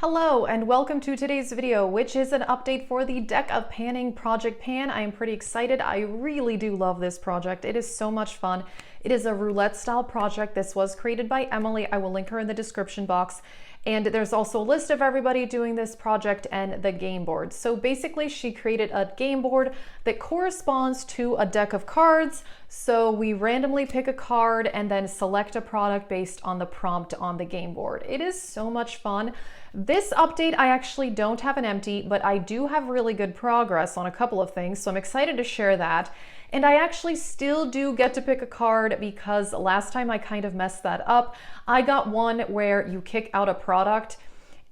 Hello and welcome to today's video, which is an update for the Deck of Panning Project Pan. I am pretty excited. I really do love this project. It is so much fun. It is a roulette style project. This was created by Emily. I will link her in the description box. And there's also a list of everybody doing this project and the game board. So basically she created a game board that corresponds to a deck of cards. So we randomly pick a card and then select a product based on the prompt on the game board. It is so much fun. This update, I actually don't have an empty, but I do have really good progress on a couple of things. So I'm excited to share that. And I actually still do get to pick a card because last time I kind of messed that up. I got one where you kick out a product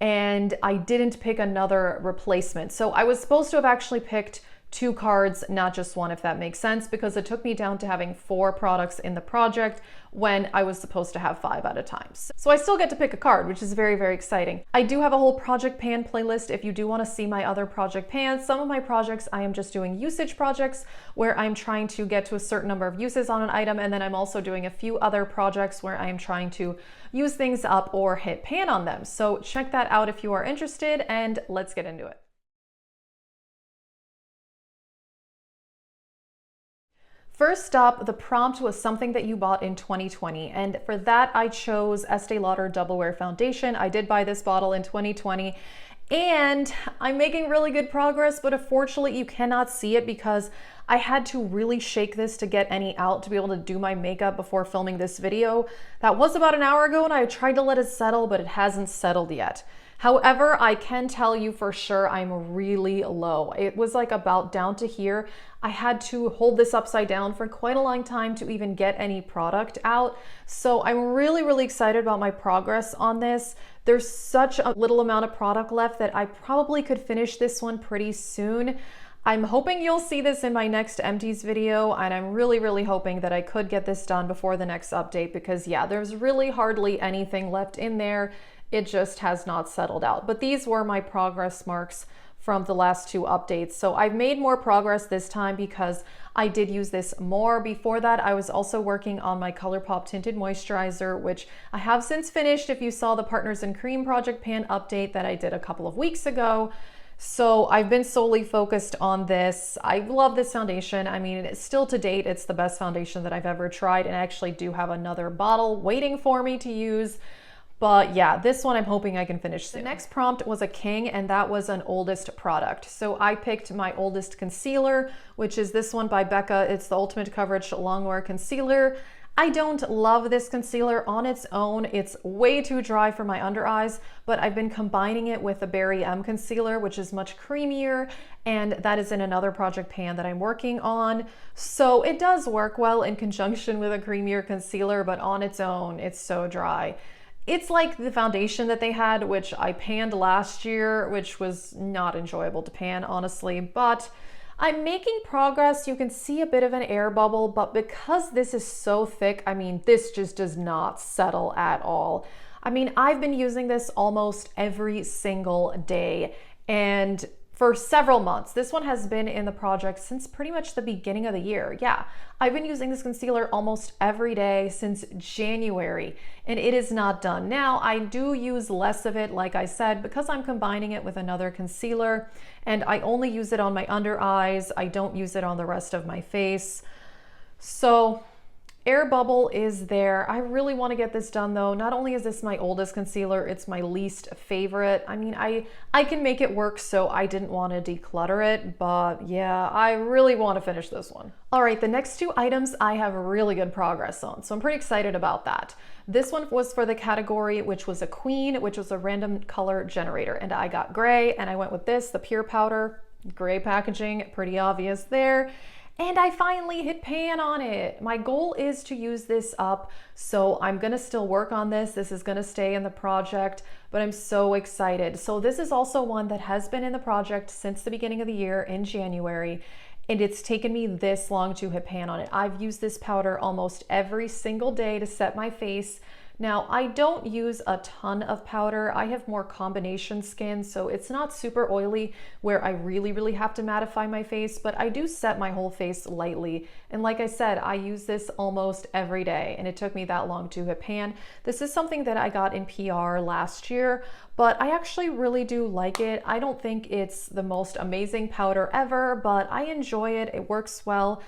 and I didn't pick another replacement. So I was supposed to have actually picked 2 cards, not just one, if that makes sense, because it took me down to having 4 products in the project when I was supposed to have 5 at a time. So I still get to pick a card, which is very, very exciting. I do have a whole project pan playlist if you do want to see my other project pans. Some of my projects, I am just doing usage projects where I'm trying to get to a certain number of uses on an item. And then I'm also doing a few other projects where I'm trying to use things up or hit pan on them. So check that out if you are interested, and let's get into it. First up, the prompt was something that you bought in 2020, and for that I chose Estee Lauder Double Wear Foundation. I did buy this bottle in 2020, and I'm making really good progress, but unfortunately you cannot see it because I had to really shake this to get any out to be able to do my makeup before filming this video. That was about an hour ago, and I tried to let it settle, but it hasn't settled yet. However, I can tell you for sure I'm really low. It was like about down to here. I had to hold this upside down for quite a long time to even get any product out. So I'm really, really excited about my progress on this. There's such a little amount of product left that I probably could finish this one pretty soon. I'm hoping you'll see this in my next empties video, and I'm really, really hoping that I could get this done before the next update because yeah, there's really hardly anything left in there. It just has not settled out. But these were my progress marks from the last 2 updates. So I've made more progress this time because I did use this more. Before that, I was also working on my ColourPop Tinted Moisturizer, which I have since finished if you saw the Partners in Cream Project Pan update that I did a couple of weeks ago. So I've been solely focused on this. I love this foundation. I mean, it's still to date, it's the best foundation that I've ever tried, and I actually do have another bottle waiting for me to use. But yeah, this one I'm hoping I can finish soon. The next prompt was a king, and that was an oldest product. So I picked my oldest concealer, which is this one by Becca. It's the Ultimate Coverage Longwear Concealer. I don't love this concealer on its own. It's way too dry for my under eyes, but I've been combining it with the Berry M concealer, which is much creamier, and that is in another project pan that I'm working on. So it does work well in conjunction with a creamier concealer, but on its own, it's so dry. It's like the foundation that they had, which I panned last year, which was not enjoyable to pan, honestly, but I'm making progress. You can see a bit of an air bubble, but because this is so thick, I mean, this just does not settle at all. I mean, I've been using this almost every single day, and for several months. This one has been in the project since pretty much the beginning of the year. Yeah, I've been using this concealer almost every day since January, and it is not done. Now, I do use less of it, like I said, because I'm combining it with another concealer, and I only use it on my under eyes. I don't use it on the rest of my face. So air bubble is there. I really want to get this done though. Not only is this my oldest concealer, it's my least favorite. I mean, I can make it work, so I didn't want to declutter it, but yeah, I really want to finish this one. All right, the next 2 items I have really good progress on, so I'm pretty excited about that. This one was for the category, which was a queen, which was a random color generator, and I got gray, and I went with this, the pure powder, gray packaging, pretty obvious there. And I finally hit pan on it. My goal is to use this up, so I'm gonna still work on this. This is gonna stay in the project, but I'm so excited. So this is also one that has been in the project since the beginning of the year in January, and it's taken me this long to hit pan on it. I've used this powder almost every single day to set my face Now, I don't use a ton of powder. I have more combination skin, so it's not super oily where I really have to mattify my face, but I do set my whole face lightly. And like I said, I use this almost every day, and it took me that long to hit pan. This is something that I got in PR last year, but I actually really do like it. I don't think it's the most amazing powder ever, but I enjoy it. It works well.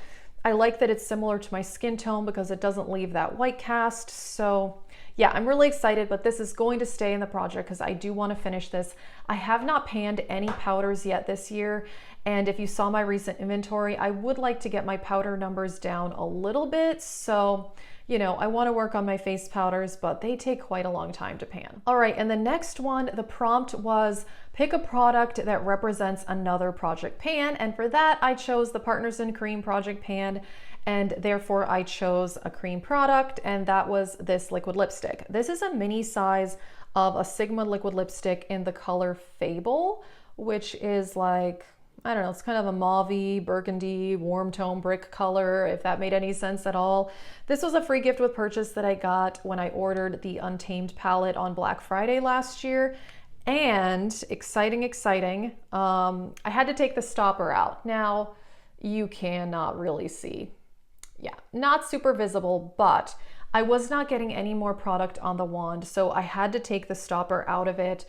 I like that it's similar to my skin tone because it doesn't leave that white cast. So yeah, I'm really excited, but this is going to stay in the project because I do want to finish this. I have not panned any powders yet this year. And if you saw my recent inventory, I would like to get my powder numbers down a little bit. So, you know, I want to work on my face powders, but they take quite a long time to pan. All right, and the next one, the prompt was pick a product that represents another project pan. And for that, I chose the Partners in Cream project pan. And therefore I chose a cream product, and that was this liquid lipstick. This is a mini size of a Sigma liquid lipstick in the color Fable, which is like, I don't know, it's kind of a mauve-y, burgundy, warm tone brick color, if that made any sense at all. This was a free gift with purchase that I got when I ordered the Untamed palette on Black Friday last year. And exciting, I had to take the stopper out. Now, you cannot really see. Yeah, not super visible, but I was not getting any more product on the wand, so I had to take the stopper out of it.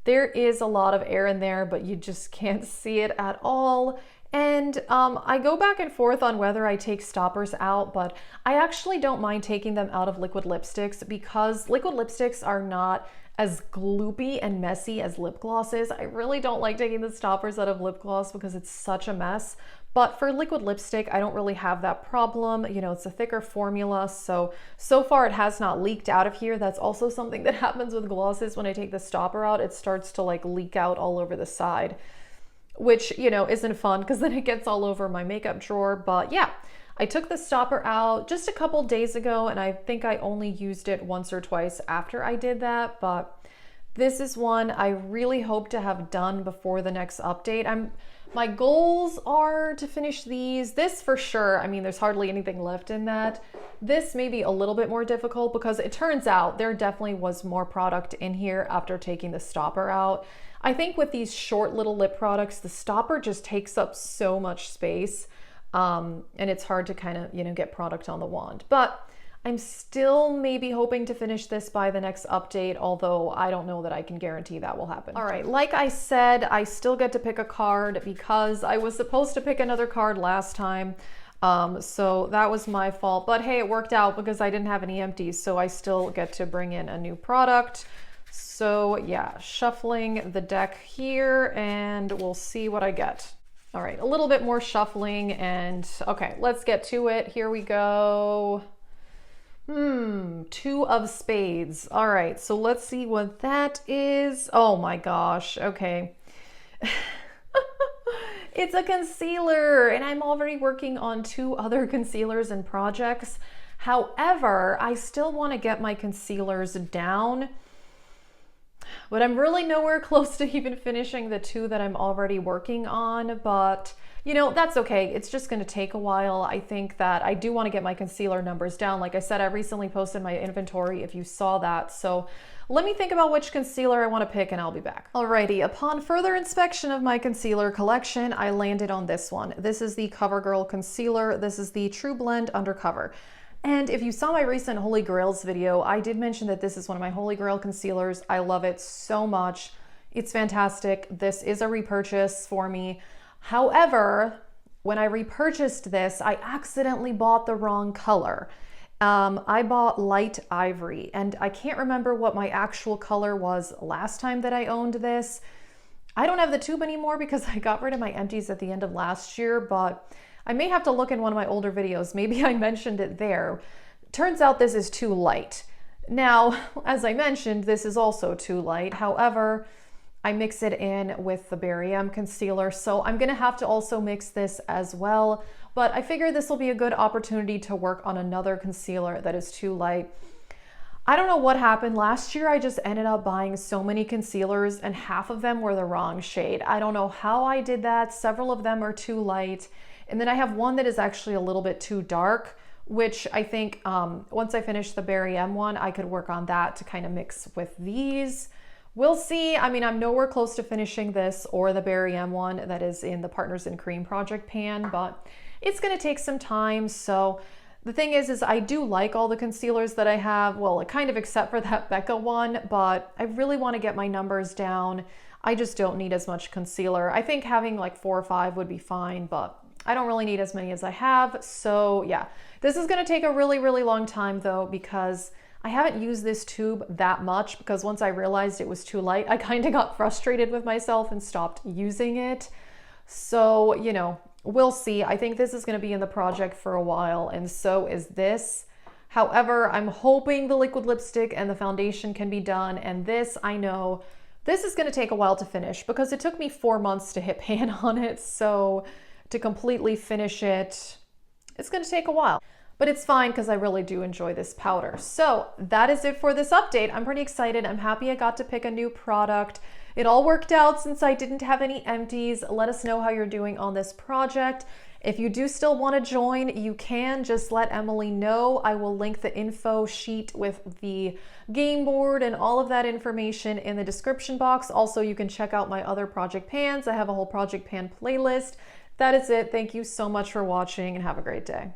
There is a lot of air in there, but you just can't see it at all. And I go back and forth on whether I take stoppers out, but I actually don't mind taking them out of liquid lipsticks because liquid lipsticks are not as gloopy and messy as lip gloss is. I really don't like taking the stoppers out of lip gloss because it's such a mess. But for liquid lipstick, I don't really have that problem. You know, it's a thicker formula, so far it has not leaked out of here. That's also something that happens with glosses. When I take the stopper out, it starts to like leak out all over the side, which, you know, isn't fun because then it gets all over my makeup drawer. But yeah, I took the stopper out just a couple days ago, and I think I only used it once or twice after I did that. But this is one I really hope to have done before the next update. My goals are to finish these. This for sure, I mean, there's hardly anything left in that. This may be a little bit more difficult because it turns out there definitely was more product in here after taking the stopper out. I think with these short little lip products, the stopper just takes up so much space, and it's hard to kind of, you know, get product on the wand. But I'm still maybe hoping to finish this by the next update, although I don't know that I can guarantee that will happen. All right, like I said, I still get to pick a card because I was supposed to pick another card last time. So that was my fault, but hey, it worked out because I didn't have any empties, so I still get to bring in a new product. So yeah, shuffling the deck here and we'll see what I get. All right, a little bit more shuffling and okay, let's get to it. Here we go. Two of spades. All right, so let's see what that is. Oh my gosh, okay. It's a concealer, and I'm already working on two other concealers and projects. However, I still want to get my concealers down, but I'm really nowhere close to even finishing the two that I'm already working on, but you know, that's okay. It's just going to take a while. I think that I do want to get my concealer numbers down. Like I said, I recently posted my inventory if you saw that. So let me think about which concealer I want to pick and I'll be back. Alrighty, upon further inspection of my concealer collection, I landed on this one. This is the CoverGirl concealer. This is the True Blend Undercover. And if you saw my recent Holy Grails video, I did mention that this is one of my Holy Grail concealers. I love it so much. It's fantastic. This is a repurchase for me. However, when I repurchased this, I accidentally bought the wrong color. I bought light ivory, and I can't remember what my actual color was last time that I owned this. I don't have the tube anymore because I got rid of my empties at the end of last year, but I may have to look in one of my older videos. Maybe I mentioned it there. Turns out this is too light. Now, as I mentioned, this is also too light. However, I mix it in with the Berry M concealer, so I'm gonna have to also mix this as well. But I figure this will be a good opportunity to work on another concealer that is too light. I don't know what happened. Last year, I just ended up buying so many concealers and half of them were the wrong shade. I don't know how I did that. Several of them are too light. And then I have one that is actually a little bit too dark, which I think once I finish the Berry M one, I could work on that to kind of mix with these. We'll see. I mean, I'm nowhere close to finishing this or the Berry M one that is in the Partners in Cream project pan, but it's going to take some time. So the thing is I do like all the concealers that I have, well, kind of except for that Becca one, but I really want to get my numbers down. I just don't need as much concealer. I think having like 4 or 5 would be fine, but I don't really need as many as I have. So yeah, this is going to take a really, really long time though, because I haven't used this tube that much, because once I realized it was too light, I kind of got frustrated with myself and stopped using it. So, you know, we'll see. I think this is going to be in the project for a while, and so is this. However, I'm hoping the liquid lipstick and the foundation can be done, and this, I know, this is going to take a while to finish because it took me 4 months to hit pan on it, so to completely finish it, it's going to take a while. But it's fine because I really do enjoy this powder. So that is it for this update. I'm pretty excited. I'm happy I got to pick a new product. It all worked out since I didn't have any empties. Let us know how you're doing on this project. If you do still want to join, you can just let Emily know. I will link the info sheet with the game board and all of that information in the description box. Also, you can check out my other project pans. I have a whole project pan playlist. That is it. Thank you so much for watching and have a great day.